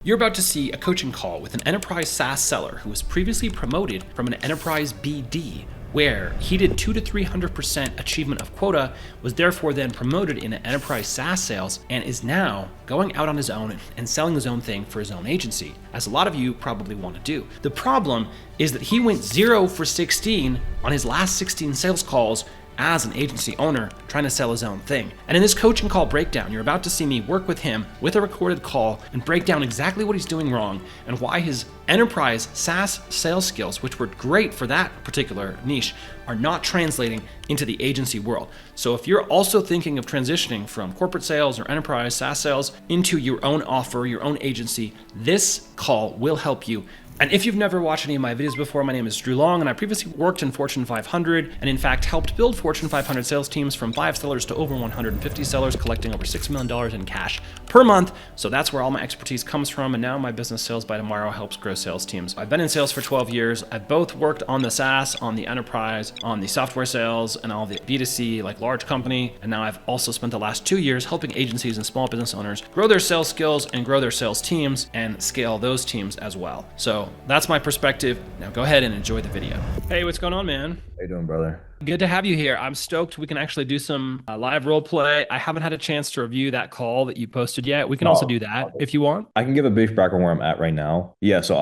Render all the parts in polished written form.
You're about to see a coaching call with an enterprise SaaS seller who was previously promoted from an enterprise BD, where he did 200 to 300% achievement of quota, was therefore then promoted into enterprise SaaS sales, and is now going out on his own and selling his own thing for his own agency, as a lot of you probably want to do. The problem is that he went 0 for 16 on his last 16 sales calls as an agency owner trying to sell his own thing. And in this coaching call breakdown, you're about to see me work with him with a recorded call and break down exactly what he's doing wrong and why his enterprise SaaS sales skills, which were great for that particular niche, are not translating into the agency world. So if you're also thinking of transitioning from corporate sales or enterprise SaaS sales into your own offer, your own agency, this call will help you. And if you've never watched any of my videos before, my name is Drew Long, and I previously worked in Fortune 500 and in fact helped build Fortune 500 sales teams from 5 sellers to over 150 sellers, collecting over $6 million in cash per month. So that's where all my expertise comes from. And now my business Sales by Tomorrow helps grow sales teams. I've been in sales for 12 years. I've both worked on the SaaS, on the enterprise, on the software sales, and all the B2C, like large company. And now I've also spent the last 2 years helping agencies and small business owners grow their sales skills and grow their sales teams and scale those teams as well. So that's my perspective. Now go ahead and enjoy the video. Hey, what's going on, man? How you doing, brother? Good to have you here. I'm stoked we can actually do some live role play. I haven't had a chance to review that call that you posted yet. We can also do that if you want. I can give a brief background where I'm at right now. Yeah, so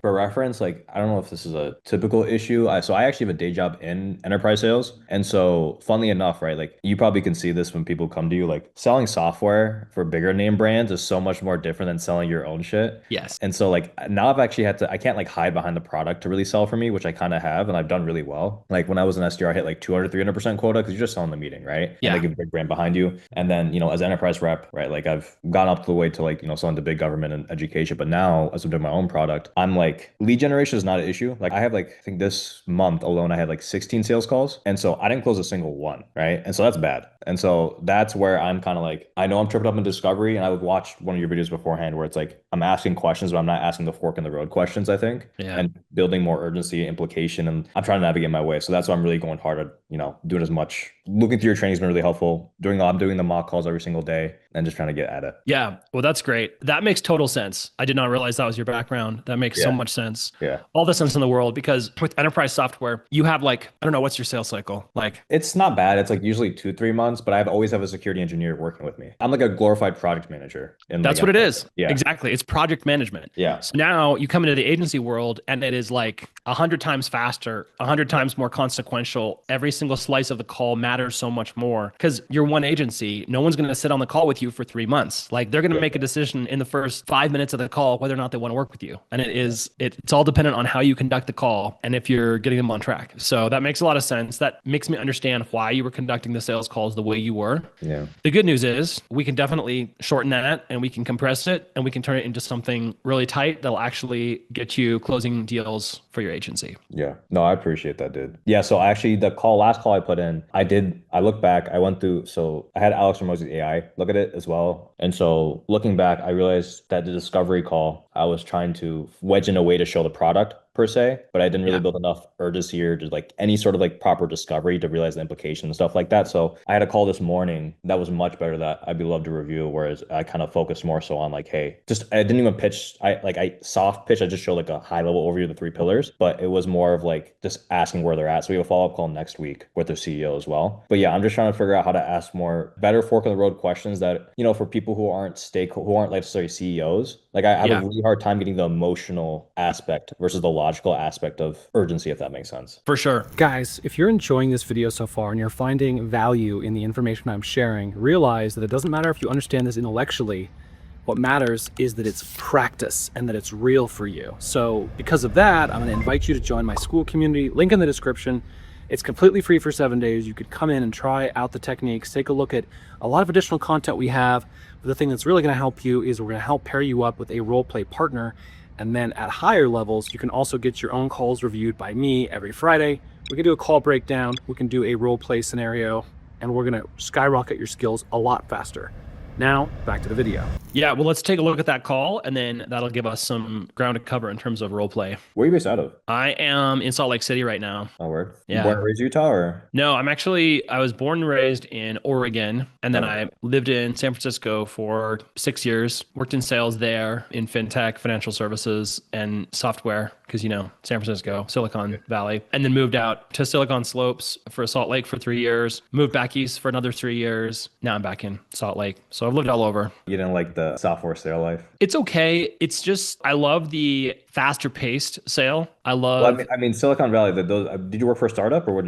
for reference, I don't know if this is a typical issue. So I actually have a day job in enterprise sales. And so funnily enough, right, you probably can see this when people come to you, selling software for bigger name brands is so much more different than selling your own shit. Yes. And so now I've actually I can't hide behind the product to really sell for me, which I kind of have, and I've done really well. When I was an SDR, I hit 200, 300% quota because you're just selling the meeting, right? Yeah. And they give a big brand behind you. And then, as enterprise rep, right? I've gone up to the way to selling to big government and education. But now, as I'm doing my own product, I'm lead generation is not an issue. I have I think this month alone, I had 16 sales calls. And so I didn't close a single one, right? And so that's bad. And so that's where I'm kind of I know I'm tripping up in discovery. And I would watch one of your videos beforehand where it's I'm asking questions, but I'm not asking the fork in the road questions, I think. Yeah. And building more urgency, implication, and I'm trying to navigate my way. So that's why I'm really going hard at, doing as much. Looking through your training has been really helpful. I'm doing the mock calls every single day and just trying to get at it. Yeah. Well, that's great. That makes total sense. I did not realize that was your background. That makes so much sense. Yeah. All the sense in the world, because with enterprise software, you have I don't know, what's your sales cycle? It's not bad. It's usually 2-3 months, but I always have a security engineer working with me. I'm a glorified project manager. That's what it is. Yeah. Exactly. It's project management. Yeah. So now you come into the agency world and it is 100 times faster, 100 times more consequential. Every single slice of the call matters so much more because you're one agency. No one's going to sit on the call with you for 3 months. They're going to make a decision in the first 5 minutes of the call whether or not they want to work with you. And it's all dependent on how you conduct the call and if you're getting them on track. So that makes a lot of sense. That makes me understand why you were conducting the sales calls the way you were. Yeah. The good news is we can definitely shorten that and we can compress it and we can turn it into something really tight that'll actually get you closing deals for your agency. Yeah. No, I appreciate that, dude. Yeah. So actually last call I put in, I looked back, I went through, so I had Alex from Mosey's AI look at it as well. And so looking back, I realized that the discovery call, I was trying to wedge in a way to show the product per se, but I didn't really build enough urgency or just any sort of proper discovery to realize the implications and stuff like that. So I had a call this morning that was much better that I'd be love to review, whereas I kind of focused more so on hey, I didn't even pitch, I soft pitch, I just showed a high level overview of the 3 pillars, but it was more of just asking where they're at. So we have a follow-up call next week with their CEO as well. But yeah, I'm just trying to figure out how to ask better fork in the road questions that, for people who aren't necessarily CEOs, I have a really hard time getting the emotional aspect versus the logical aspect of urgency, if that makes sense. For sure. Guys, if you're enjoying this video so far and you're finding value in the information I'm sharing, realize that it doesn't matter if you understand this intellectually. What matters is that it's practice and that it's real for you. So because of that, I'm going to invite you to join my school community. Link in the description. It's completely free for 7 days. You could come in and try out the techniques, take a look at a lot of additional content we have. But the thing that's really going to help you is we're going to help pair you up with a role play partner. And then at higher levels, you can also get your own calls reviewed by me every Friday. We can do a call breakdown. We can do a role play scenario, and we're going to skyrocket your skills a lot faster. Now, back to the video. Yeah, well, let's take a look at that call, and then that'll give us some ground to cover in terms of role play. Where are you based out of? I am in Salt Lake City right now. Oh, word. Yeah. Born and raised Utah, or? No, I was born and raised in Oregon, and then I lived in San Francisco for 6 years, worked in sales there in fintech, financial services, and software, because, San Francisco, Silicon Valley, and then moved out to Silicon Slopes for Salt Lake for 3 years, moved back east for another 3 years. Now I'm back in Salt Lake. So I've lived all over. You didn't like the software sale life? It's okay. It's just, I love the faster paced sale. I love. Well, I mean, Silicon Valley. Did you work for a startup, or where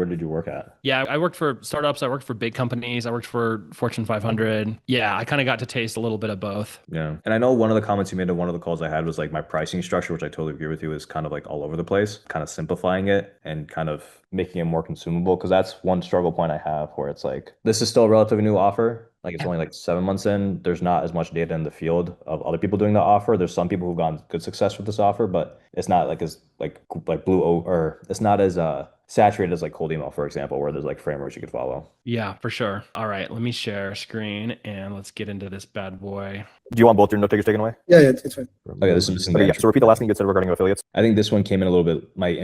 did you work at? Yeah, I worked for startups. I worked for big companies. I worked for Fortune 500. Yeah, I kind of got to taste a little bit of both. Yeah, and I know one of the comments you made in one of the calls I had was like my pricing structure, which I totally agree with you, is kind of like all over the place. Kind of simplifying it and kind of making it more consumable, because that's one struggle point I have, where it's like this is still a relatively new offer. Like it's only like 7 months in. There's not as much data in the field of other people doing the offer. There's some people who've gotten good success with this offer, but it's not like as like or it's not as saturated as like cold email, for example, where there's like frameworks you could follow. Yeah, for sure. All right, let me share screen and let's get into this bad boy. Do you want both your note takers taken away? Yeah, it's fine. Okay, this is missing the Okay, yeah. intro. So repeat the last thing you said regarding affiliates. I think this one came in a little bit. My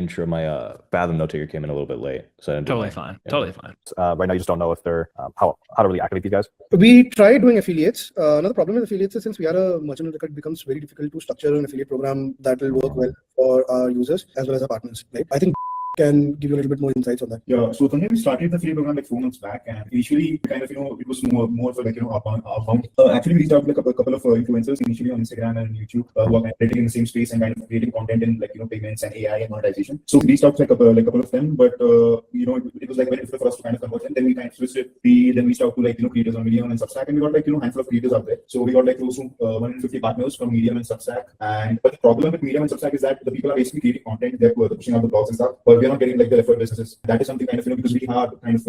Fathom note taker came in a little bit late, so I didn't do Totally mine. fine. Yeah. Totally fine. Right now, you just don't know if they're how to really activate these guys. We tried doing affiliates. Another problem with affiliates is since we are a merchant of record, it becomes very difficult to structure an affiliate program that will work well for our users as well as our partners. Right? I think can give you a little bit more insights on that. Yeah, so Tanmay, we started the affiliate program like 4 months back, and initially kind of it was more for like outbound. Actually, we reached out to like a couple of influencers initially on Instagram and YouTube who are kind of operating in the same space and kind of creating content in like payments and AI and monetization. So we reached out to like a couple of them, but it was like very difficult for us to kind of convert them. Then we kind of switched it. We then reached out to like creators on Medium and Substack, and we got like handful of creators out there. So we got like close to 150 partners from Medium and Substack. But the problem with Medium and Substack is that the people are basically creating content, they're pushing out the blogs and stuff, but we're not getting like the referred businesses. That is something kind of because we are kind of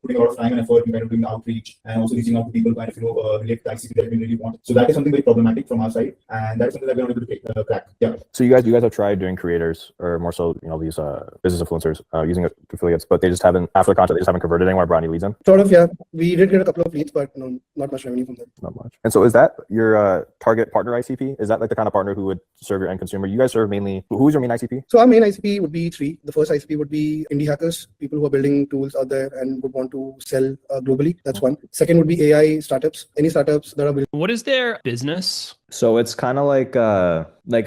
putting a lot of time and effort in kind of doing the outreach and also reaching out to people kind of relate to the ICP that we really want. So that is something very problematic from our side, and that is something that we're not able to crack. Yeah. So you guys have tried doing creators, or more so these business influencers using affiliates, but they just haven't, after the contract, they just haven't converted anyone or brought any leads in. Sort of, yeah. We did get a couple of leads, but no, not much revenue from them. Not much. And so is that your target partner ICP? Is that like the kind of partner who would serve your end consumer? You guys serve mainly, who is your main ICP? So our main ICP would be 3. The first ICP would be indie hackers, people who are building tools out there and would want to sell globally. That's one. Second would be AI startups, any startups that are building. What is their business? So it's kind of like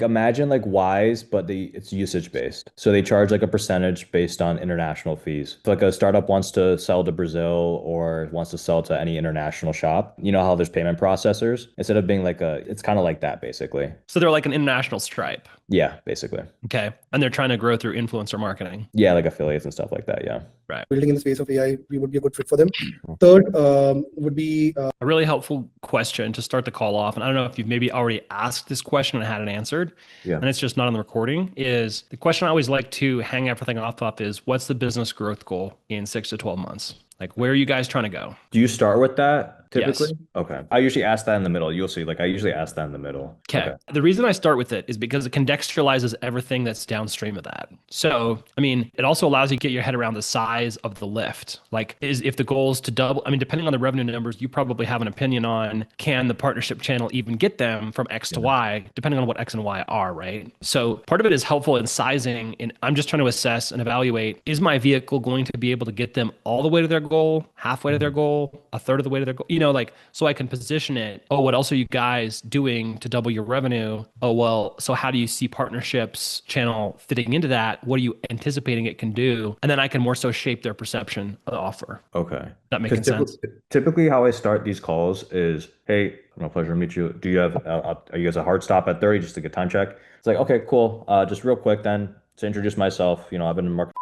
imagine like Wise, but it's usage based. So they charge like a percentage based on international fees. If like a startup wants to sell to Brazil or wants to sell to any international shop, you know how there's payment processors? Instead of being it's kind of like that basically. So they're like an international Stripe. Yeah, basically. Okay. And they're trying to grow through influencer marketing. Yeah, like affiliates and stuff like that. Yeah. Right. Building in the space of AI, we would be a good fit for them. Third would be a really helpful question to start the call off. And I don't know if you've maybe already asked this question and had it answered. Yeah. And it's just not on the recording. Is the question I always like to hang everything off of is what's the business growth goal in 6 to 12 months? Like, where are you guys trying to go? Do you start with that typically? Yes. Okay. I usually ask that in the middle. You'll see, I usually ask that in the middle. Okay. The reason I start with it is because it contextualizes everything that's downstream of that. So, I mean, it also allows you to get your head around the size of the lift. Like, if the goal is to double, I mean, depending on the revenue numbers, you probably have an opinion on can the partnership channel even get them from X to Y, depending on what X and Y are, right? So part of it is helpful in sizing. And I'm just trying to assess and evaluate, is my vehicle going to be able to get them all the way to their goal, halfway to their goal, a third of the way to their goal? So I can position it. Oh, what else are you guys doing to double your revenue? Oh, well, so how do you see partnerships channel fitting into that? What are you anticipating it can do? And then I can more so shape their perception of the offer. Okay. That making sense? Typically how I start these calls is, hey, pleasure to meet you. Do you have, are you guys a hard stop at 30 just to get time check? It's like, okay, cool. Just real quick then to introduce myself, I've been in marketing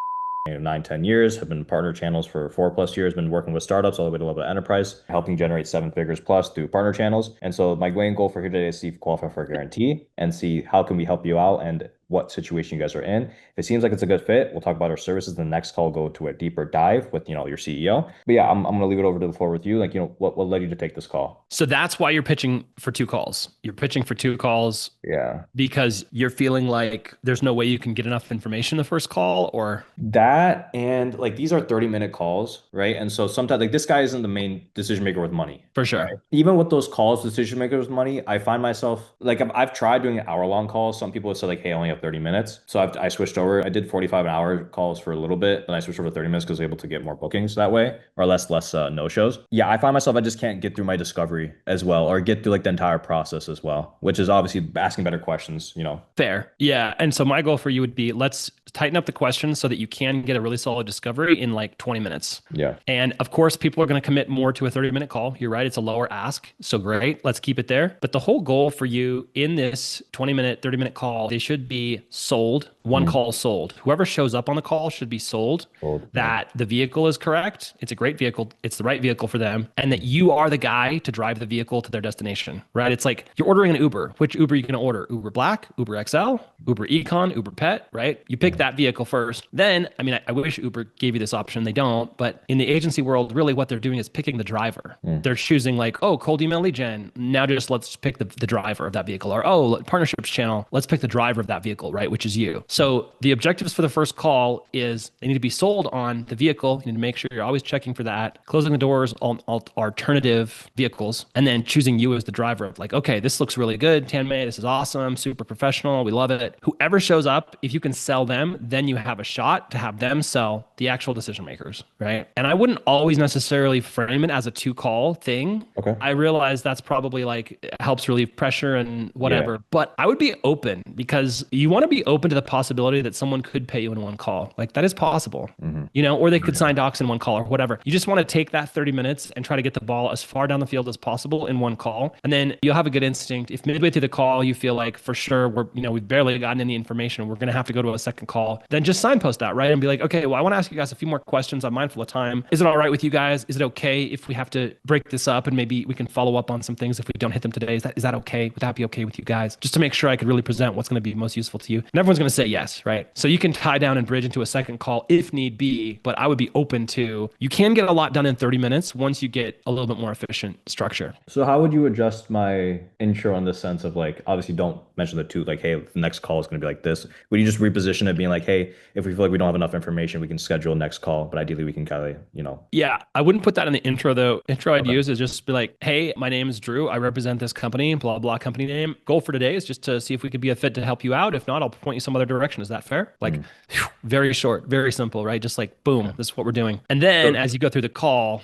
9-10 years, have been partner channels for 4+ years, been working with startups all the way to level of enterprise, helping generate 7 figures plus through partner channels. And so my main goal for here today is see if you qualify for a guarantee and see how can we help you out. And what situation you guys are in. If it seems like it's a good fit, we'll talk about our services. The next call, go to a deeper dive with, your CEO. But yeah, I'm going to leave it over to the floor with you. Like, what led you to take this call? So that's why you're pitching for 2 calls. You're pitching for 2 calls. Yeah. Because you're feeling like there's no way you can get enough information the first call, or that, and like these are 30-minute calls, right? And so sometimes like this guy isn't the main decision maker with money. For sure. Right? Even with those calls, decision makers with money, I find myself like I've tried doing hour-long calls. Some people have said like, hey, I only have 30 minutes. So I switched over. I did 45-hour calls for a little bit, and I switched over to 30 minutes because I was able to get more bookings that way, or less no-shows. Yeah, I find myself I just can't get through my discovery as well, or get through like the entire process as well, which is obviously asking better questions, Fair. Yeah. And so my goal for you would be, let's tighten up the questions so that you can get a really solid discovery in like 20 minutes. Yeah. And of course, people are going to commit more to a 30-minute call. You're right. It's a lower ask. So great. Let's keep it there. But the whole goal for you in this 20-minute, 30-minute call, they should be sold. One call sold. Whoever shows up on the call should be sold that the vehicle is correct. It's a great vehicle. It's the right vehicle for them. And that you are the guy to drive the vehicle to their destination, right? It's like you're ordering an Uber. Which Uber are you going to order? Uber Black, Uber XL, Uber Econ, Uber Pet, right? You pick that vehicle first. Then, I wish Uber gave you this option. They don't. But in the agency world, really what they're doing is picking the driver. They're choosing like, oh, cold email lead gen. Now let's pick the driver of that vehicle. Or, oh, partnerships channel. Let's pick the driver of that vehicle, right? Which is you. So the objectives for the first call is they need to be sold on the vehicle. You need to make sure you're always checking for that, closing the doors on alternative vehicles, and then choosing you as the driver of like, okay, this looks really good. Tanmay, this is awesome, super professional. We love it. Whoever shows up, if you can sell them, then you have a shot to have them sell the actual decision makers, right? And I wouldn't always necessarily frame it as a 2-call thing. Okay. I realize that's probably like helps relieve pressure and whatever, but I would be open because you want to be open to the possibility that someone could pay you in 1 call. Like that is possible, or they could sign docs in 1 call or whatever. You just want to take that 30 minutes and try to get the ball as far down the field as possible in 1 call. And then you'll have a good instinct. If midway through the call, you feel like for sure we've barely gotten any information, we're going to have to go to a second call, then just signpost that, right? And be like, okay, well, I want to ask you guys a few more questions. I'm mindful of time. Is it all right with you guys? Is it okay if we have to break this up and maybe we can follow up on some things if we don't hit them today? Is that okay? Would that be okay with you guys? Just to make sure I could really present what's going to be most useful to you. And everyone's going to say yes, right? So you can tie down and bridge into a second call if need be, but I would be open to, you can get a lot done in 30 minutes once you get a little bit more efficient structure. So how would you adjust my intro in the sense of like, obviously don't mention the 2, like, hey, the next call is going to be like this. Would you just reposition it being like, hey, if we feel like we don't have enough information, we can schedule a next call, but ideally we can kind of, Yeah, I wouldn't put that in the intro though. Intro I'd use is just be like, hey, my name is Drew. I represent this company, blah, blah, company name. Goal for today is just to see if we could be a fit to help you out. If not, I'll point you some other direction. Is that fair? Like very short, very simple, right? Just like, boom, this is what we're doing. And then as you go through the call,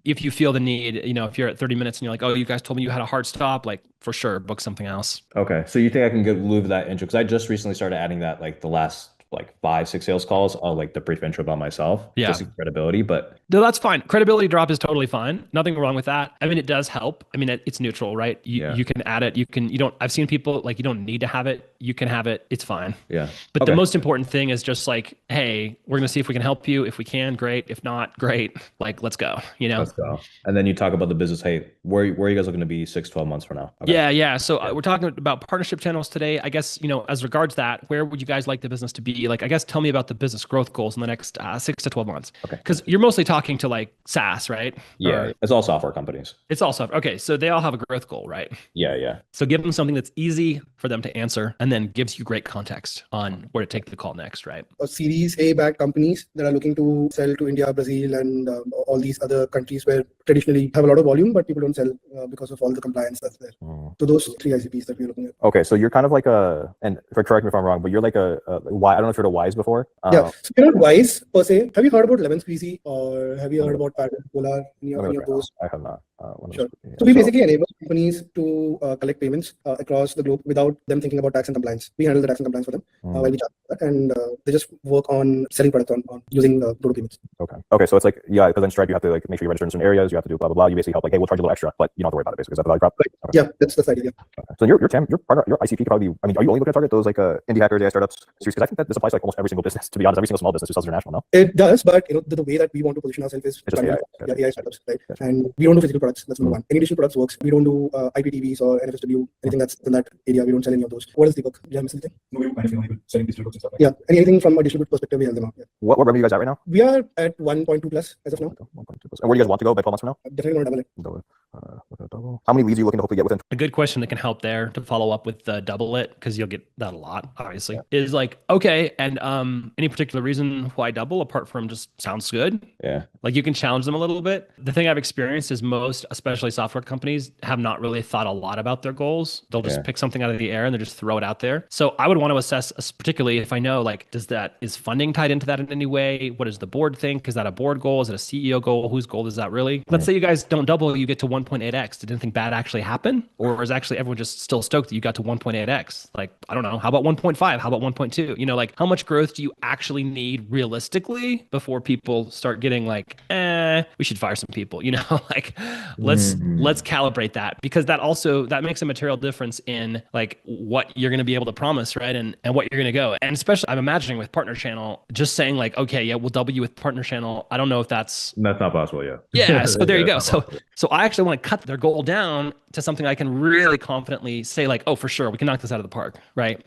if you feel the need, if you're at 30 minutes and you're like, oh, you guys told me you had a hard stop, like for sure, book something else. Okay. So you think I can leave that intro? Because I just recently started adding that like the last like 5-6 sales calls, I'll like the brief intro about myself, just credibility, but no, that's fine. Credibility drop is totally fine. Nothing wrong with that. It does help. It's neutral, right? You can add it. I've seen people like, you don't need to have it. You can have it. It's fine. Yeah. But the most important thing is just like, hey, we're going to see if we can help you. If we can, great. If not, great. Like, let's go, Let's go. And then you talk about the business. Hey, where are you guys looking to be 6-12 months from now? Okay. Yeah. So we're talking about partnership channels today. I guess, as regards that, where would you guys like the business to be? Like, I guess, tell me about the business growth goals in the next 6 to 12 months. Okay. Because you're mostly talking to like SaaS, right? Yeah. It's all software companies. It's all software. Okay. So they all have a growth goal, right? Yeah. So give them something that's easy for them to answer and then gives you great context on where to take the call next, right? Series A backed companies that are looking to sell to India, Brazil, and all these other countries where traditionally have a lot of volume, but people don't sell because of all the compliance that's there. So those 3 ICPs that we're looking at. Okay. So you're kind of like and correct me if I'm wrong, but you're like I don't know if you're a Wise before. Yeah. So you're not Wise per se. Have you heard about Lemon Squeezy or have you heard about Pattern, Polar, any of those? I have not. Sure. So we basically enable companies to collect payments across the globe without them thinking about tax and compliance. We handle the tax and compliance for them while we charge that, and they just work on selling products on using Dodo payments. Okay. So it's like, because in Stripe you have to like make sure you register in certain areas. You have to do blah blah blah. You basically help like, hey, we'll charge you a little extra, but you don't have to worry about it. Basically, is that the value prop? Right. Okay. Yeah, that's the idea. Okay. So your partner, your ICP could probably be. Are you only looking to target those like indie hackers, AI startups? Because I think that this applies to like almost every single business. To be honest, every single small business who sells international. No, it does, but the way that we want to position ourselves is AI startups, right? And we don't do physical products. products. That's number one. Any digital products works. We don't do IPTVs or NFSW, anything that's in that area. We don't sell any of those. What is Deepak? Do you have missed anything? No, we kind of selling digital goods and stuff like Yeah, anything from a digital good perspective, we help them out. Yeah. What revenue are you guys at right now? We are at 1.2 plus as of now. 1.2%. And where do you guys want to go by 12 months from now? Definitely going to double it. Double. How many leads are you looking to hopefully get within? A good question that can help there to follow up with double it, because you'll get that a lot, obviously, is like, okay, and any particular reason why double apart from just sounds good? Yeah. Like you can challenge them a little bit. The thing I've experienced is most, especially software companies, have not really thought a lot about their goals. They'll just pick something out of the air and they just throw it out there. So I would want to assess, particularly if I know, like, is funding tied into that in any way? What does the board think? Is that a board goal? Is it a CEO goal? Whose goal is that really? Let's say you guys don't double, you get to 1.8x. Did anything bad actually happen? Or is actually everyone just still stoked that you got to 1.8x? Like, I don't know. How about 1.5? How about 1.2? You know, like how much growth do you actually need realistically before people start getting like, we should fire some people, you know, like let's calibrate that, because that makes a material difference in like what you're going to be able to promise, right? And what you're going to go. And especially I'm imagining with partner channel, just saying like, okay, yeah, we'll double you with partner channel. I don't know if that's not possible yet. Yeah. So there you go. So I actually want to cut their goal down to something I can really confidently say like, oh, for sure, we can knock this out of the park. Right.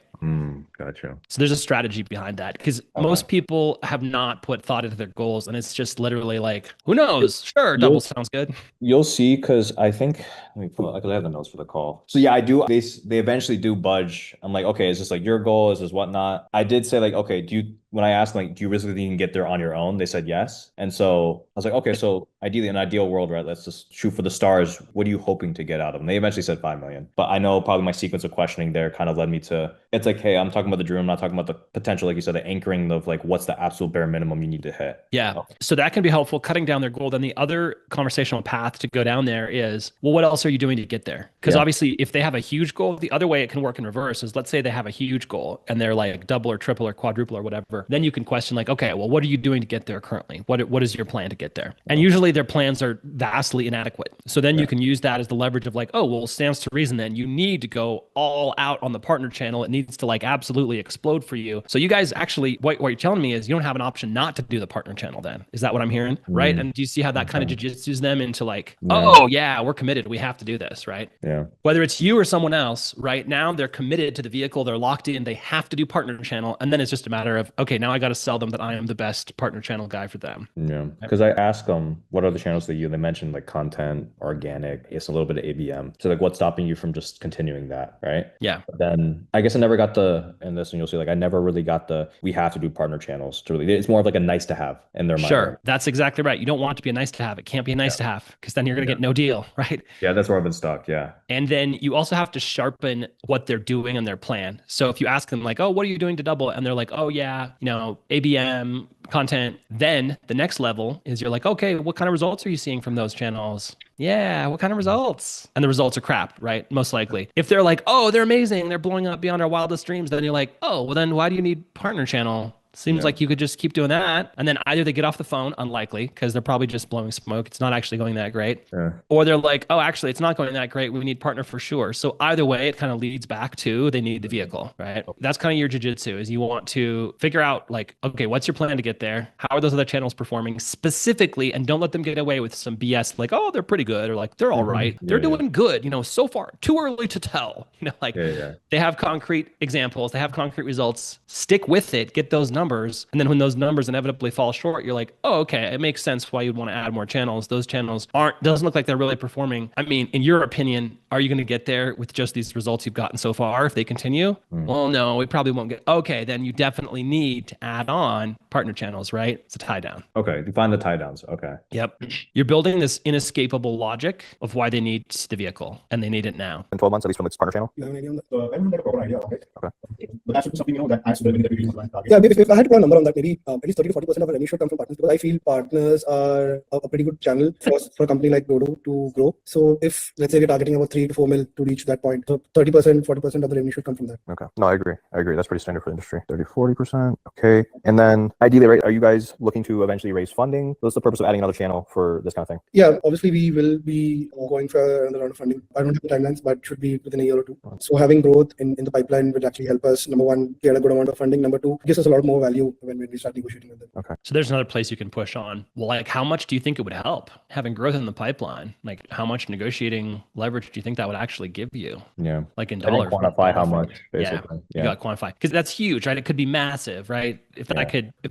Gotcha. So there's a strategy behind that, because most people have not put thought into their goals, and it's just literally like, who knows? Sure, double sounds good. You'll see, because I think, let me pull it, because I have the notes for the call. So yeah, I do. They eventually do budge. I'm like, okay, is this like your goal? Is this whatnot? I did say like, okay, when I asked them, like, do you really think you can get there on your own? They said yes. And so I was like, okay, so ideally, in an ideal world, right, let's just shoot for the stars. What are you hoping to get out of them? They eventually said 5 million. But I know probably my sequence of questioning there kind of led me to, it's like, hey, I'm talking about the dream. I'm not talking about the potential, like you said, the anchoring of like, what's the absolute bare minimum you need to hit? Yeah. So that can be helpful, cutting down their goal. Then the other conversational path to go down there is, well, what else are you doing to get there? Because obviously, if they have a huge goal, the other way it can work in reverse is, let's say they have a huge goal and they're like double or triple or quadruple or whatever. Then you can question like, okay, well, what are you doing to get there currently? What is your plan to get there? And usually their plans are vastly inadequate. So then you can use that as the leverage of like, oh, well, stands to reason then you need to go all out on the partner channel. It needs to like absolutely explode for you. So you guys actually, what you're telling me is you don't have an option not to do the partner channel then. Is that what I'm hearing? Right. And do you see how that kind of jiu-jitsus them into like, oh yeah, we're committed. We have to do this. Right. Yeah. Whether it's you or someone else, right now they're committed to the vehicle. They're locked in. They have to do partner channel. And then it's just a matter of, okay, now I got to sell them that I am the best partner channel guy for them. Yeah. Because I asked them, what are the channels that they mentioned like content, organic, it's a little bit of ABM. So like, what's stopping you from just continuing that? Right. Yeah. But then I guess I never got and this, and you'll see, like, I never really got we have to do partner channels to really, it's more of like a nice to have in their mind. Sure. That's exactly right. You don't want it to be a nice to have. It can't be a nice to have, because then you're going to get no deal. Right. Yeah. That's where I've been stuck. Yeah. And then you also have to sharpen what they're doing and their plan. So if you ask them like, oh, what are you doing to double? And they're like, oh yeah, ABM, content. Then the next level is you're like, okay, what kind of results are you seeing from those channels? Yeah, what kind of results? And the results are crap, right? Most likely. If they're like, oh, they're amazing, they're blowing up beyond our wildest dreams, then you're like, oh, well then why do you need partner channel? Seems like you could just keep doing that. And then either they get off the phone, unlikely, because they're probably just blowing smoke. It's not actually going that great. Yeah. Or they're like, oh, actually, it's not going that great. We need partner for sure. So either way, it kind of leads back to they need the vehicle, right? That's kind of your jiu-jitsu, is you want to figure out like, okay, what's your plan to get there? How are those other channels performing specifically? And don't let them get away with some BS like, oh, they're pretty good, or like, they're all right. They're doing good, so far. Too early to tell. They have concrete examples. They have concrete results. Stick with it. Get those numbers. And then when those numbers inevitably fall short, you're like, oh, okay, it makes sense why you'd want to add more channels. Those channels doesn't look like they're really performing. I mean, in your opinion, are you going to get there with just these results you've gotten so far if they continue? Well, no, we probably won't get. Okay, then you definitely need to add on partner channels, right? It's a tie down. Okay, define the tie downs. Okay. Yep. You're building this inescapable logic of why they need the vehicle, and they need it now. In 12 months, at least from its partner channel? You have an idea on that? I don't have a proper idea of it. Okay. But that should be something, that adds to the revenue that we use on target. Yeah, if I had to put a number on that, maybe at least 30 to 40% of our revenue should come from partners, because I feel partners are a pretty good channel for a company like Dodo to grow. So if, let's say, we're targeting about 3 3 to 4 mil to reach that point. So 30%, 40% of the revenue should come from that. Okay. No, I agree. That's pretty standard for the industry. 30, 40%. Okay. And then ideally, right, are you guys looking to eventually raise funding? What's the purpose of adding another channel for this kind of thing? Yeah, obviously we will be going for another round of funding. I don't have the timelines, but should be within a year or two. So having growth in the pipeline will actually help us. Number one, get a good amount of funding. Number two, gives us a lot more value when we start negotiating with them. Okay. So there's another place you can push on. Well, like how much do you think it would help having growth in the pipeline? Like how much negotiating leverage do you think that would actually give you? Yeah. Like in I didn't dollars. quantify how much, Yeah, basically. you got to quantify because that's huge, right? It could be massive, right? If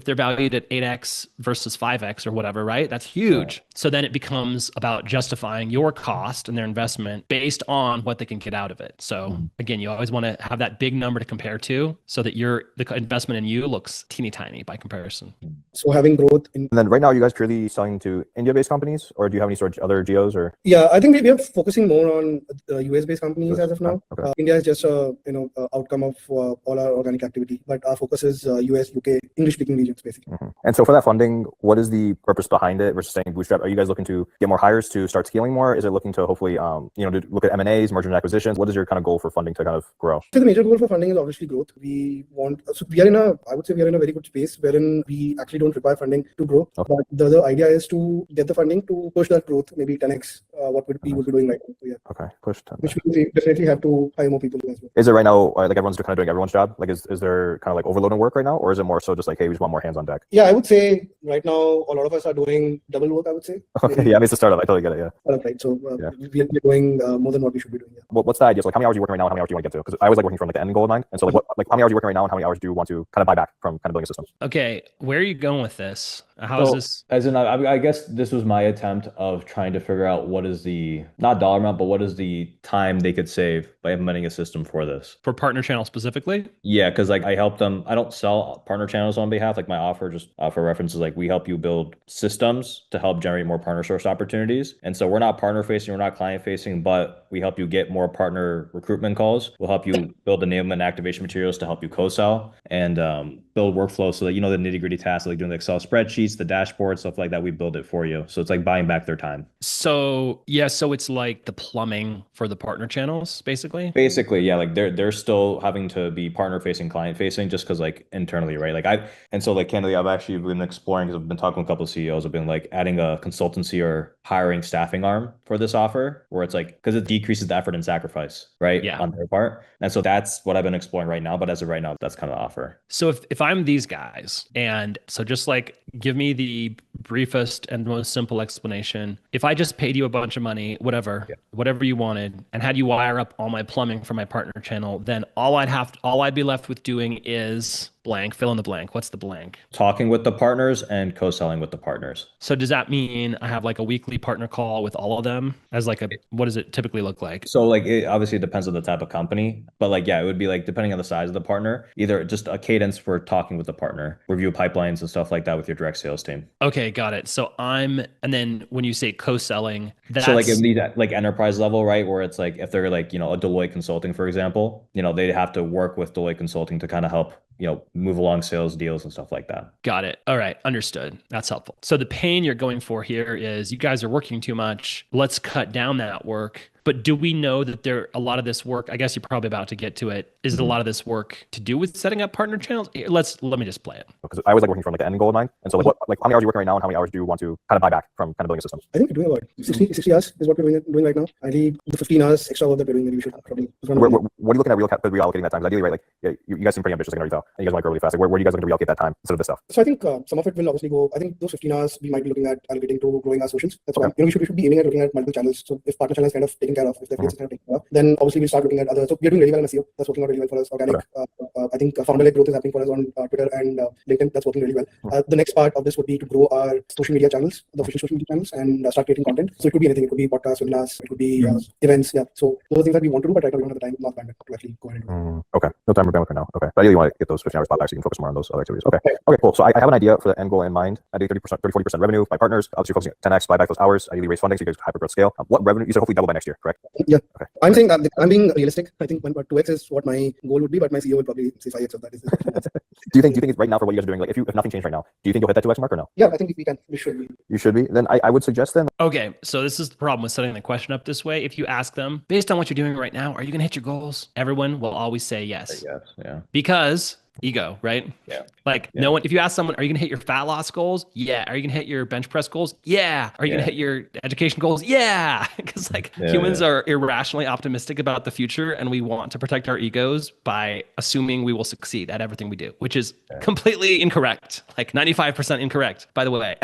they're valued at 8x versus 5x or whatever, right? That's huge. Right. So then it becomes about justifying your cost and their investment based on what they can get out of it. So again, you always want to have that big number to compare to so that the investment in you looks teeny tiny by comparison. So having growth in. And then right now, are you guys purely selling to India-based companies, or do you have any sort of other geos or? Yeah, I think we are focusing more on US-based companies as of now. Okay. India is just a outcome of all our organic activity, but our focus is US, UK, English-speaking regions basically. And so for that funding, what is the purpose behind it versus saying bootstrap? Are you guys looking to get more hires to start scaling more? Is it looking to hopefully to look at M&As, mergers and acquisitions? What is your kind of goal for funding to kind of grow? So the major goal for funding is obviously growth. We are in a very good space wherein we actually don't require funding to grow. Okay. But the idea is to get the funding to push that growth, maybe 10x what we would be doing right now. So, yeah. Okay, push 10x. Which we definitely have to hire more people as well. Is it right now like everyone's kind of doing everyone's job? Like is there kind of like overloading work right now, or is it more so just like, hey, we just want more hands on deck? Yeah, I would say right now a lot of us are doing double work. I would say. Okay, yeah, I mean it's a startup. I totally get it. Yeah. Right. So we are doing more than what we should be doing. Yeah. What's the idea? So like how many hours are you working right now, and how many hours do you want to get to? Because I always like working from like the end goal in mind. And so like how many hours are you working right now, and how many hours do you want to kind of buy back from kind of building a system? Okay, where are you going with this? How is this? As in, I guess this was my attempt of trying to figure out what is the, not dollar amount, but what is the time they could save by implementing a system for this. For partner channel specifically? Yeah, because like I help them. I don't sell partner channels on behalf. Like my offer, just for reference, is like we help you build systems to help generate more partner source opportunities. And so we're not partner facing, we're not client facing, but we help you get more partner recruitment calls. We'll help you build enablement activation materials to help you co-sell and build workflows so that the nitty gritty tasks like doing the Excel spreadsheets, the dashboard, stuff like that. We build it for you. So it's like buying back their time. So yeah, so it's like the plumbing for the partner channels, basically. Basically, yeah. Like they're still having to be partner facing, client facing, just because like internally, right? Like candidly, I've actually been exploring because I've been talking with a couple of CEOs. I've been like adding a consultancy or hiring staffing arm for this offer, where it's like because it decreases the effort and sacrifice, right? Yeah. On their part, and so that's what I've been exploring right now. But as of right now, that's kind of the offer. So if I'm these guys, and so just like give me the briefest and most simple explanation. If I just paid you a bunch of money, whatever you wanted, and had you wire up all my plumbing for my partner channel, then all I'd be left with doing is blank, fill in the blank. What's the blank? Talking with the partners and co-selling with the partners. So does that mean I have like a weekly partner call with all of them as like what does it typically look like? So like it obviously depends on the type of company, but like, yeah, it would be like depending on the size of the partner, either just a cadence for talking with the partner, review pipelines and stuff like that with your direct sales team. Okay, got it. So and then when you say co-selling, that's... So like it needs like enterprise level, right? Where it's like, if they're like, a Deloitte Consulting, for example, they'd have to work with Deloitte Consulting to kind of help, move along sales deals and stuff like that. Got it. All right. Understood. That's helpful. So the pain you're going for here is you guys are working too much. Let's cut down that work. But do we know that a lot of this work, I guess you're probably about to get to it, is a lot of this work to do with setting up partner channels? Let me just play it. Because I was like working from like the end goal in mind. And so like how many hours are you working right now, and how many hours do you want to kind of buy back from kind of building a system? I think we're doing about 60 hours is what we're doing right now. I need the 15 hours extra work that we're doing, maybe we should probably... What are you looking at reallocating that time? Because ideally, right, like you guys seem pretty ambitious, like I can already tell, and you guys want to grow really fast. Like where are you guys looking to reallocate that time instead of this stuff? So I think some of it will obviously go, I think those 15 hours we might be looking at allocating to growing our socials. That's why we should be aiming at looking at multiple channels. So if partner channel is kind of taken care of, if the fields is kind of taken care of, then obviously we'll start looking at other. So we're doing really well in SEO. That's working out really well for us. Organic, I think founder-led growth is happening for us on Twitter and LinkedIn. That's working really well. The next part of this would be to grow our social media channels, the official social media channels, and start creating content. So it could be anything. It could be podcasts, webinars, it could be events. Yeah. So those are things that we want to do, but right now we don't have the time, not bandwidth to actually go ahead and do it. Okay. No time or bandwidth for now. Okay. But ideally you want to get those 15 hours spot back so you can focus more on those other activities. Okay. Okay, cool. So I have an idea for the end goal in mind. I do 30%, 40% revenue by partners. Obviously focusing 10x, buy back those hours. Ideally raise funding so you guys hyper growth scale. What revenue? You said hopefully double by next year. correct? Yeah. Okay. I'm saying that I'm being realistic. I think 2x is what my goal would be, but my CEO would probably say 5x of that. Do you think it's right now for what you guys are doing? Like if nothing changed right now, do you think you'll hit that 2x mark or no? Yeah, I think we should be. You should be. Then I would suggest then. Okay, so this is the problem with setting the question up this way. If you ask them, based on what you're doing right now, are you going to hit your goals? Everyone will always say yes. Yes. Yeah. Because ego, right? Yeah. Like Yeah. no one, if you ask someone, are you going to hit your fat loss goals? Yeah. Are you going to hit your bench press goals? Yeah. Are you going Yeah. to hit your education goals? Yeah. Because like Yeah, humans yeah. are irrationally optimistic about the future, and we want to protect our egos by assuming we will succeed at everything we do, which is completely incorrect, like 95% incorrect, by the way.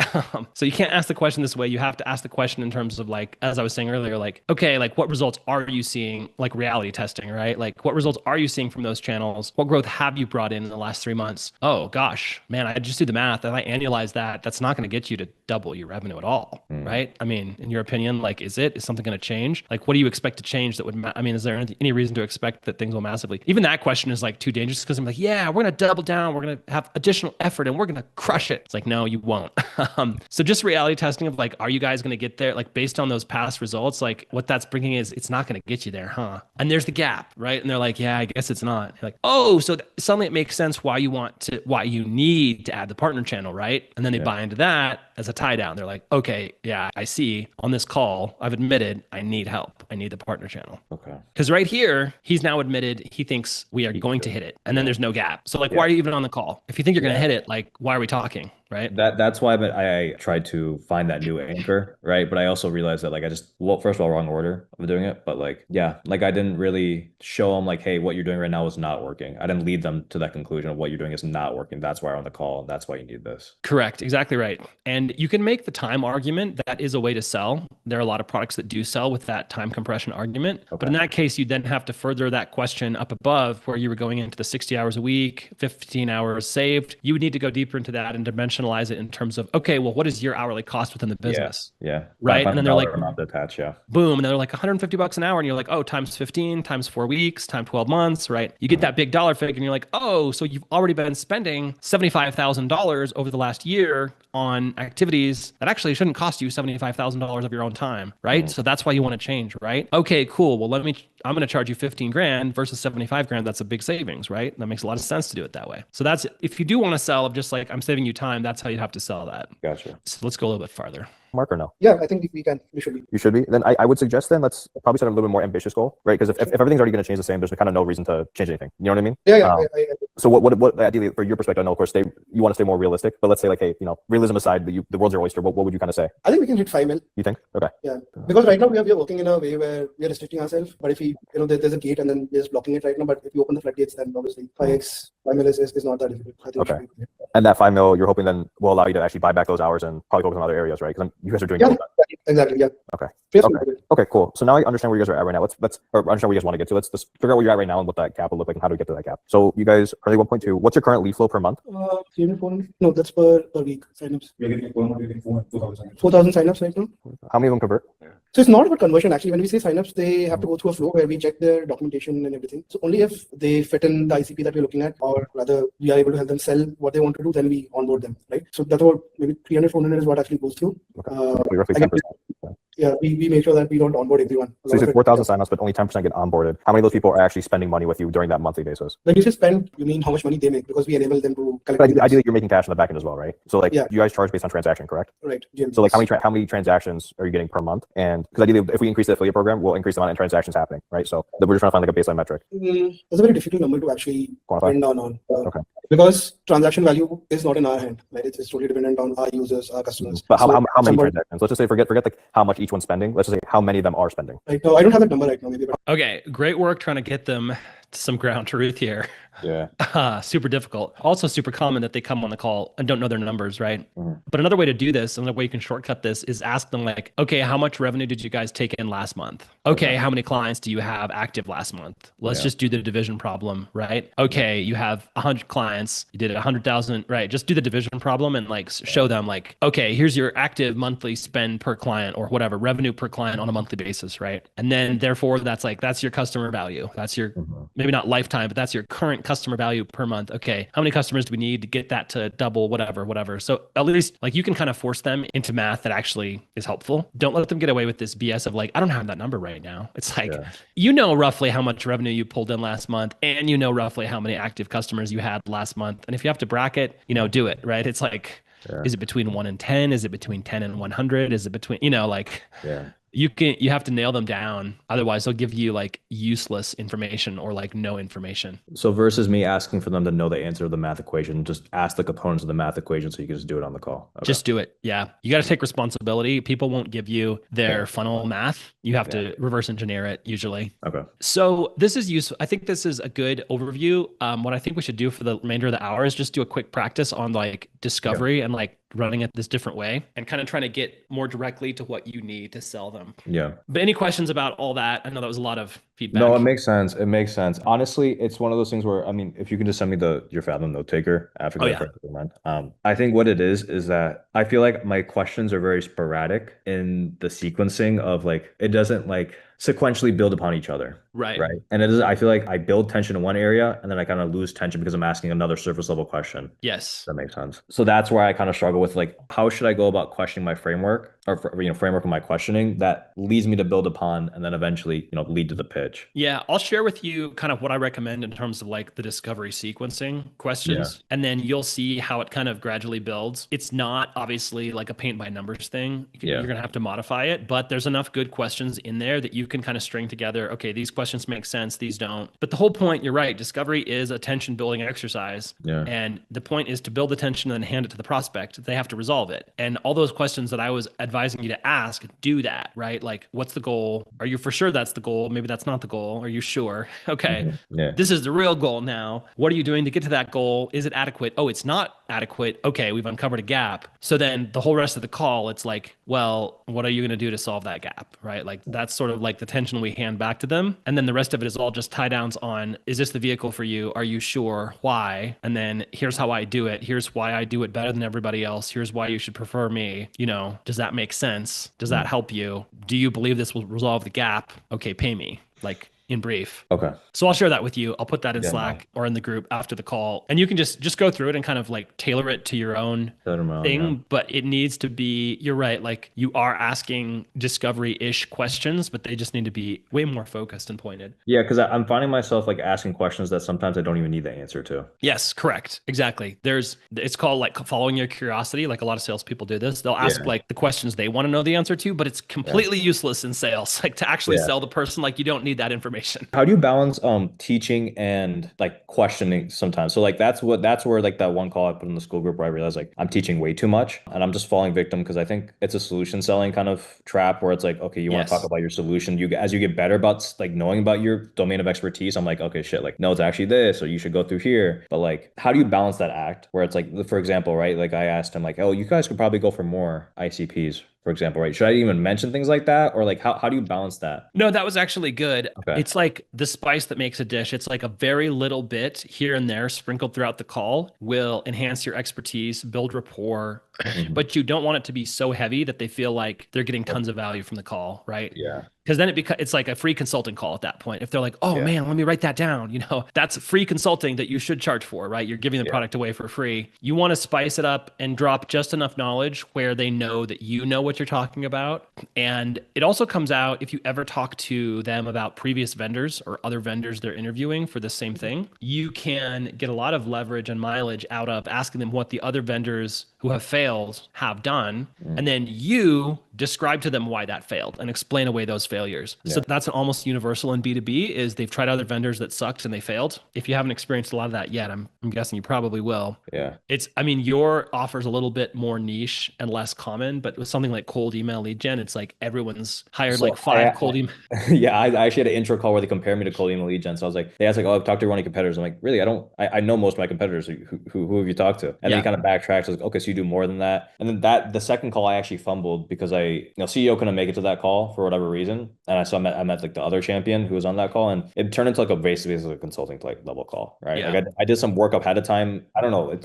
So you can't ask the question this way. You have to ask the question in terms of like, as I was saying earlier, like, okay, like what results are you seeing, like reality testing, right? Like what results are you seeing from those channels? What growth have you brought in the last 3 months? Oh gosh, man, I just do the math. If I annualize that, that's not going to get you to double your revenue at all, right? I mean, in your opinion, like, is something going to change? Like, what do you expect to change that would, I mean, is there any reason to expect that things will massively, even that question is like too dangerous because I'm like, yeah, we're going to double down. We're going to have additional effort and we're going to crush it. It's like, no, you won't. So just reality testing of like, are you guys going to get there? Like based on those past results, like what that's bringing is it's not going to get you there, huh? And there's the gap, right? And they're like, yeah, I guess it's not. You're like, oh, so suddenly it makes sense why you need to add the partner channel, right? And then they buy into that as a tie down. They're like, okay, yeah, I see on this call, I've admitted I need help. I need the partner channel. Okay. Because right here, he's now admitted he thinks we are going to hit it. And then there's no gap. So like, why are you even on the call? If you think you're going to hit it, like, why are we talking? Right. That's why I tried to find that new anchor, right? But I also realized that like first of all, wrong order of doing it. But like, yeah, like I didn't really show them like, hey, what you're doing right now is not working. I didn't lead them to that conclusion of what you're doing is not working. That's why I'm on the call. That's why you need this. Correct. Exactly right. And you can make the time argument. That is a way to sell. There are a lot of products that do sell with that time compression argument. Okay. But in that case, you then have to further that question up above where you were going into the 60 hours a week, 15 hours saved. You would need to go deeper into that and dimensionalize it in terms of, okay, well, what is your hourly cost within the business? Yeah. Right. And then they're like, amount to attach, boom. And they're like $150 an hour. And you're like, oh, times 15, times 4 weeks, times 12 months, right? You get that big dollar figure and you're like, oh, so you've already been spending $75,000 over the last year on activities that actually shouldn't cost you $75,000 of your own time, right? So that's why you want to change, right? Okay, cool. Well, I'm going to charge you 15 grand versus 75 grand. That's a big savings, right? That makes a lot of sense to do it that way. So that's, if you do want to sell of just like, I'm saving you time, that's how you have to sell that. Gotcha. So let's go a little bit farther. Mark or no? Yeah, I think we should be. You should be. Then I would suggest then let's probably set a little bit more ambitious goal, right? Because if everything's already going to change the same, there's kind of no reason to change anything. You know what I mean? Yeah. So what ideally for your perspective, I know of course you want to stay more realistic, but let's say like, hey, realism aside, the world's your oyster. What would you kind of say? I think we can hit 5 mil. You think? Okay. Yeah, because right now we are working in a way where we are restricting ourselves. But if we, there's a gate and then we're just blocking it right now. But if you open the floodgates, then obviously 5 mil is not that difficult. I think okay. And that 5 mil, you're hoping then will allow you to actually buy back those hours and probably focus on other areas, right? Because you guys are doing exactly. Yeah. Okay. Okay, cool. So now I understand where you guys are at right now. Let's understand where you guys want to get to. Let's just figure out where you're at right now and what that cap will look like and how do we get to that cap. So you guys currently 1.2. What's your current lead flow per month? 400. No, that's per week signups. We're getting 4,000 4,000 signups right now. How many of them convert? So it's not about conversion actually. When we say signups, they have to go through a flow where we check their documentation and everything. So only if they fit in the ICP that we're looking at, or rather we are able to help them sell what they want to do, then we onboard them, right? So that's about maybe 300, 400 is what actually goes through. Okay. Roughly 10%. Yeah, we make sure that we don't onboard everyone. So you said 4,000 signups, but only 10% get onboarded. How many of those people are actually spending money with you during that monthly basis? When you say spend, you mean how much money they make, because we enable them to collect. But ideally, you're making cash on the back end as well, right? So like, yeah. You guys charge based on transaction, correct? Right. So like, how many transactions are you getting per month? And because ideally, if we increase the affiliate program, we'll increase the amount of transactions happening, right? So we're just trying to find like a baseline metric. It's a very difficult number to actually quantify on. Okay. Because transaction value is not in our hand, right? It's totally dependent on our users, our customers. But how many transactions? Let's just say forget like how much each one's spending. Let's just say how many of them are spending. Right now, I don't have that number right now, maybe. But... Okay, great work trying to get them to some ground truth here. Yeah. Super difficult. Also super common that they come on the call and don't know their numbers, right? But another way to do this, another way you can shortcut this is ask them like, okay, how much revenue did you guys take in last month? Okay, how many clients do you have active last month? Let's just do the division problem, right? Okay, you have 100 clients, you did 100,000, right? Just do the division problem and like show them like, okay, here's your active monthly spend per client or whatever, revenue per client on a monthly basis, right? And then therefore that's your customer value. That's your, maybe not lifetime, but that's your current customer value per month. Okay, how many customers do we need to get that to double, whatever. So at least like you can kind of force them into math that actually is helpful. Don't let them get away with this BS of like, I don't have that number right now. It's like, you know roughly how much revenue you pulled in last month, and you know roughly how many active customers you had last month. And if you have to bracket, do it, right? It's like, is it between 1 and 10? Is it between 10 and 100? Is it between, like, you have to nail them down. Otherwise they'll give you like useless information or like no information. So versus me asking for them to know the answer to the math equation, just ask the components of the math equation so you can just do it on the call. Okay. Just do it. Yeah. You got to take responsibility. People won't give you their funnel math. You have to reverse engineer it usually. Okay. So this is useful. I think this is a good overview. What I think we should do for the remainder of the hour is just do a quick practice on like discovery and like running it this different way and kind of trying to get more directly to what you need to sell them. Yeah. But any questions about all that? I know that was a lot of feedback. No, it makes sense. It makes sense. Honestly, it's one of those things where, I mean, if you can just send me your Fathom note taker after I think what it is that I feel like my questions are very sporadic in the sequencing of like, it doesn't like sequentially build upon each other. Right. And it is, I feel like I build tension in one area and then I kind of lose tension because I'm asking another surface level question. Yes. That makes sense. So that's where I kind of struggle with like, how should I go about questioning my framework or, framework of my questioning that leads me to build upon and then eventually, lead to the pitch. Yeah. I'll share with you kind of what I recommend in terms of like the discovery sequencing questions. And then you'll see how it kind of gradually builds. It's not obviously like a paint by numbers thing. You're going to have to modify it, but there's enough good questions in there that you can kind of string together. Okay, these questions make sense. These don't. But the whole point, you're right. Discovery is a tension building exercise. Yeah. And the point is to build the tension and then hand it to the prospect. They have to resolve it. And all those questions that I was advising you to ask, do that, right? Like, what's the goal? Are you for sure that's the goal? Maybe that's not the goal. Are you sure? Okay. Yeah. This is the real goal now. What are you doing to get to that goal? Is it adequate? Oh, it's not adequate. Okay, we've uncovered a gap. So then the whole rest of the call, it's like, well, what are you going to do to solve that gap, right? Like that's sort of like the tension we hand back to them. And then the rest of it is all just tie downs on, is this the vehicle for you? Are you sure? Why? And then here's how I do it. Here's why I do it better than everybody else. Here's why you should prefer me. Does that make sense? Does that help you? Do you believe this will resolve the gap? Okay, pay me. Like in brief. Okay. So I'll share that with you. I'll put that in Slack or in the group after the call. And you can just go through it and kind of like tailor it to your own thing. Yeah. But it needs to be, you're right, like you are asking discovery-ish questions, but they just need to be way more focused and pointed. Yeah, because I'm finding myself like asking questions that sometimes I don't even need the answer to. Yes, correct. Exactly. It's called like following your curiosity. Like a lot of salespeople do this. They'll ask like the questions they want to know the answer to, but it's completely useless in sales. Like to actually sell the person, like you don't need that information. How do you balance teaching and like questioning sometimes? So like that's where like that one call I put in the school group where I realized like I'm teaching way too much and I'm just falling victim because I think it's a solution selling kind of trap where it's like, okay, you want to talk about your solution. As you get better about like knowing about your domain of expertise, I'm like, okay, shit, like no, it's actually this, or you should go through here. But like, how do you balance that act where it's like, for example, right? Like I asked him like, oh, you guys could probably go for more ICPs, for example, right? Should I even mention things like that? Or like, how do you balance that? No, that was actually good. Okay. It's like the spice that makes a dish. It's like a very little bit here and there sprinkled throughout the call will enhance your expertise, build rapport, but you don't want it to be so heavy that they feel like they're getting tons of value from the call, right? Yeah. Because then it's like a free consulting call at that point. If they're like, oh man, let me write that down. That's free consulting that you should charge for, right? You're giving the product away for free. You want to spice it up and drop just enough knowledge where they know that you know what you're talking about. And it also comes out if you ever talk to them about previous vendors or other vendors they're interviewing for the same thing, you can get a lot of leverage and mileage out of asking them what the other vendors who have failed have done. And then you describe to them why that failed and explain away those failures. So that's an almost universal in B2B is they've tried other vendors that sucked and they failed. If you haven't experienced a lot of that yet, I'm guessing you probably will. Yeah. Your offer is a little bit more niche and less common, but with something like cold email lead gen, it's like everyone's hired like 5 cold email. Yeah. I actually had an intro call where they compared me to cold email lead gen. So I was like, they asked like, oh, I've talked to one of your competitors. I'm like, really? I know most of my competitors. Who have you talked to? And then he kind of backtracked. I was like, okay, so you do more than that. And then the second call I actually fumbled because CEO couldn't make it to that call for whatever reason. champion. And I met like the other champion who was on that call, and it turned into like a basically as a consulting like level call, right? Yeah. Like I did some work up ahead of time. I don't know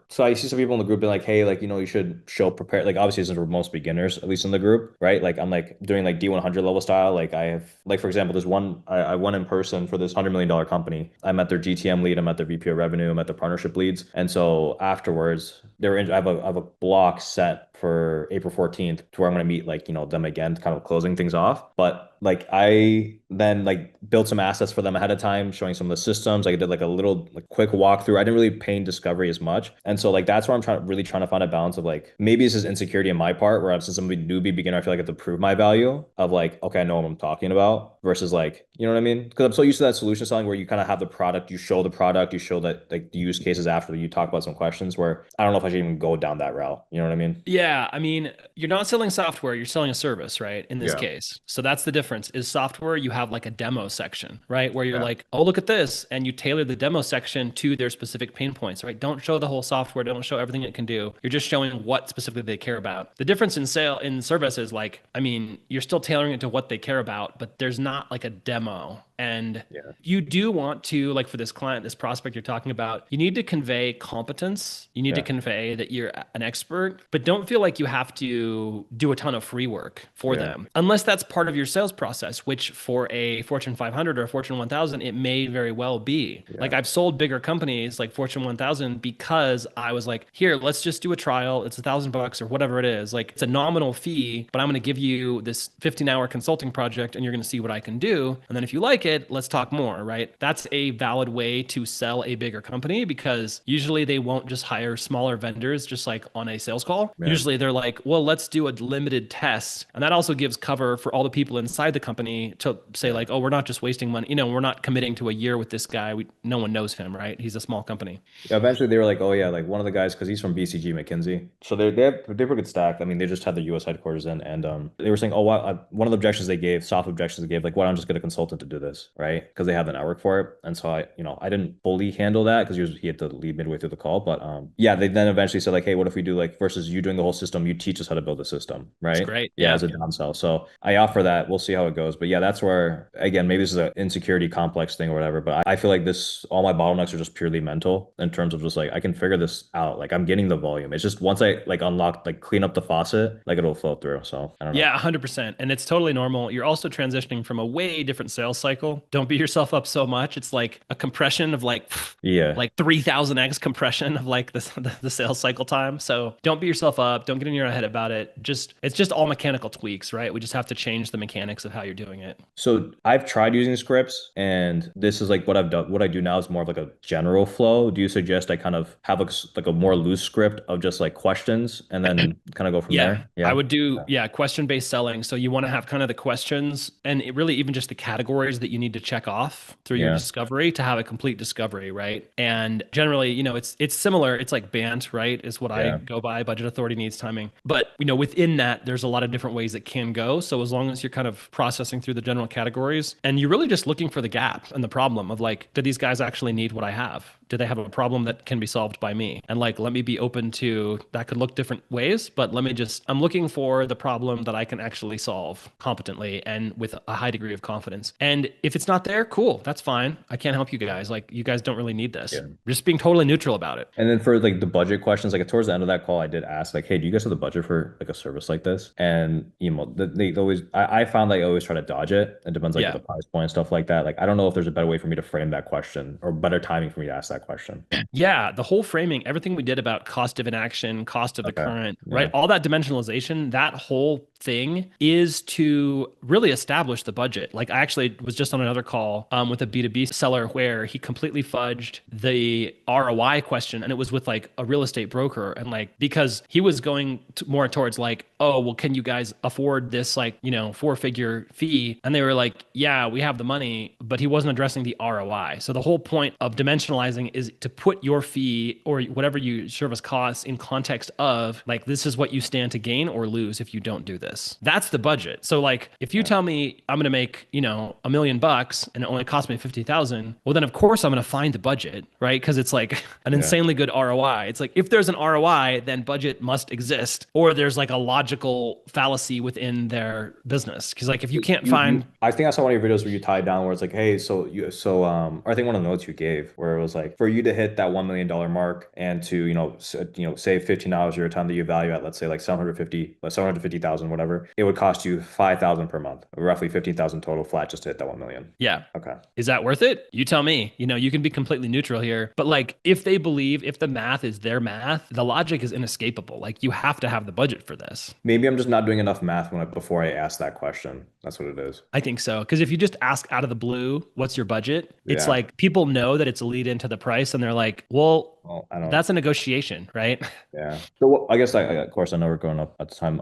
so I see some people in the group being like, hey, like, you should show prepare. Like obviously this is for most beginners, at least in the group, right? Like I'm like doing like D100 level style. Like I have like, for example, there's one, I went in person for this $100 million company. I met their GTM lead, I met their VP of revenue, I met their partnership leads. And so afterwards I have a block set for April 14th to where I'm going to meet like, them again, kind of closing things off. But like I then like built some assets for them ahead of time, showing some of the systems. Like I did like a little like quick walkthrough. I didn't really pain discovery as much. And so like that's where I'm really trying to find a balance of like maybe this is insecurity on my part where I'm since I'm a newbie beginner, I feel like I have to prove my value of like, okay, I know what I'm talking about versus like, you know what I mean? Because I'm so used to that solution selling where you kind of have the product, you show the product, you show that like the use cases after you talk about some questions where I don't know if I should even go down that route. You know what I mean? Yeah, I mean, you're not selling software, you're selling a service, right? In this Yeah. case. So that's the difference. Is software, you have like a demo section, right? Where you're Yeah. like, oh, look at this. And you tailor the demo section to their specific pain points, right? Don't show the whole software, don't show everything it can do. You're just showing what specifically they care about. The difference in service is like, I mean, you're still tailoring it to what they care about, but there's not like a demo. And you do want to, like for this client, this prospect you're talking about, you need to convey competence. You need to convey that you're an expert, but don't feel like you have to do a ton of free work for them, unless that's part of your sales process, which for a Fortune 500 or a Fortune 1000, it may very well be. Like I've sold bigger companies like Fortune 1000 because I was like, here, let's just do a trial. It's $1,000 or whatever it is. Like it's a nominal fee, but I'm going to give you this 15-hour consulting project and you're going to see what I can do. And then if you like it, let's talk more, right? That's a valid way to sell a bigger company because usually they won't just hire smaller vendors just like on a sales call. Usually they're like, well, let's do a limited test. And that also gives cover for all the people inside the company to say like, oh, we're not just wasting money. We're not committing to a year with this guy. No one knows him, right? He's a small company. Yeah, eventually they were like, oh yeah, like one of the guys, because he's from BCG McKinsey. So they're pretty good stacked. I mean, they just had their US headquarters in, and they were saying, oh, one of the objections they gave, soft objections they gave, like, why don't I just get a consultant to do this, right? Because they have the network for it. And so I didn't fully handle that because he had to leave midway through the call. But yeah, they then eventually said like, hey, what if we do like versus you doing the whole system, you teach us how to build a system, right? That's great. Yeah, as a downsell. So I offer that. We'll see how it goes. But yeah, that's where again, maybe this is an insecurity complex thing or whatever. But I feel like all my bottlenecks are just purely mental in terms of just like I can figure this out. Like I'm getting the volume. It's just once I like unlock, like clean up the faucet, like it'll flow through. So I don't know. Yeah, 100%. And it's totally normal. You're also transitioning from a way different sales cycle. Don't beat yourself up so much. It's like a compression of like 3,000x compression of like the sales cycle time. So don't beat yourself up. Don't get in your head about it. It's just all mechanical tweaks, right? We just have to change the mechanics of how you're doing it. So I've tried using scripts, and this is like what I've done. What I do now is more of like a general flow. Do you suggest I kind of have like a more loose script of just like questions and then kind of go from there? I would do question-based selling. So you want to have kind of the questions and really even just the categories that you need to check off through your discovery to have a complete discovery, right? And generally, it's similar. It's like BANT, right? Is what I go by, budget, authority, needs, timing. But within that, there's a lot of different ways it can go. So as long as you're kind of processing through the general categories and you're really just looking for the gap and the problem of like, do these guys actually need what I have? Do they have a problem that can be solved by me? And like, let me be open to, that could look different ways, but I'm looking for the problem that I can actually solve competently and with a high degree of confidence. And if it's not there, cool, that's fine. I can't help you guys. Like you guys don't really need this. Just being totally neutral about it. And then for like the budget questions, like towards the end of that call, I did ask like, hey, do you guys have the budget for like a service like this? And they always, I found like I always try to dodge it. It depends like the price point and stuff like that. Like, I don't know if there's a better way for me to frame that question or better timing for me to ask that question. Yeah, the whole framing, everything we did about cost of inaction, cost of the current, right? All that dimensionalization, that whole thing is to really establish the budget. Like I actually was just on another call with a B2B seller where he completely fudged the ROI question, and it was with like a real estate broker. And like, because he was going more towards like, oh, well, can you guys afford this like, 4-figure fee? And they were like, yeah, we have the money, but he wasn't addressing the ROI. So the whole point of dimensionalizing is to put your fee or whatever you service costs in context of like, this is what you stand to gain or lose if you don't do this. this. That's the budget. So like, if you tell me I'm going to make, $1 million and it only cost me 50,000, well, then of course I'm going to find the budget, right? Because it's like an insanely good ROI. It's like, if there's an ROI, then budget must exist, or there's like a logical fallacy within their business. Because like, if you can't find, I think I saw one of your videos where you tied down where it's like, hey, or I think one of the notes you gave where it was like, for you to hit that $1 million mark and to, save $15 of your time that you value at, let's say like 750,000, whatever, it would cost you 5,000 per month, roughly 15,000 total flat just to hit that 1 million. yeah. Okay. Is that worth it? You tell me. You can be completely neutral here. But like, if they believe, if the math is their math, the logic is inescapable. Like, you have to have the budget for this. Maybe I'm just not doing enough math before I ask that question. That's what it is. I think so. Because if you just ask out of the blue, what's your budget? It's Yeah. like, people know that it's a lead into the price and they're like, well, I don't. that's a negotiation, right? Yeah. So I guess of course I know we're going up at the time.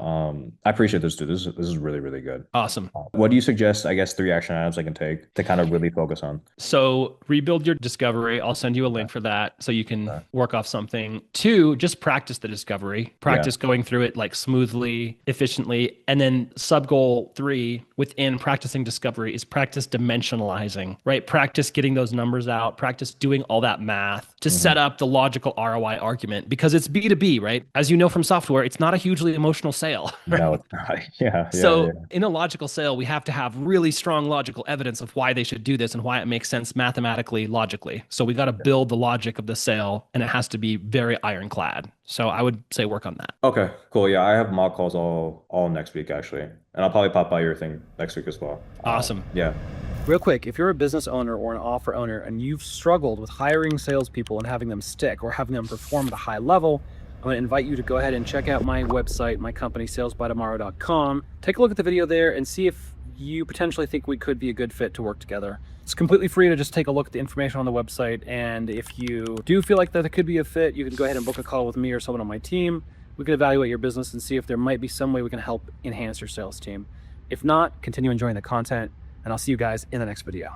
I appreciate this too. This is really, really good. Awesome. What do you suggest, I guess, 3 action items I can take to kind of really focus on? So rebuild your discovery. I'll send you a link for that so you can work off something. 2, just practice the discovery. Practice going through it like smoothly, efficiently. And then sub goal 3 within practicing discovery is practice dimensionalizing, right? Practice getting those numbers out, practice doing all that math to set up the logical ROI argument, because it's B2B, right? As you know from software, it's not a hugely emotional sale. Right? No, it's not. Yeah. So in a logical sale, we have to have really strong logical evidence of why they should do this and why it makes sense mathematically, logically. So we got to build the logic of the sale, and it has to be very ironclad. So I would say work on that. Okay, cool. Yeah, I have mock calls all next week actually, and I'll probably pop by your thing next week as well. Awesome. Yeah. Real quick, if you're a business owner or an offer owner and you've struggled with hiring salespeople and having them stick or having them perform at a high level, I'm going to invite you to go ahead and check out my website, my company, salesbytomorrow.com. Take a look at the video there and see if you potentially think we could be a good fit to work together. It's completely free to just take a look at the information on the website. And if you do feel like that could be a fit, you can go ahead and book a call with me or someone on my team. We can evaluate your business and see if there might be some way we can help enhance your sales team. If not, continue enjoying the content, and I'll see you guys in the next video.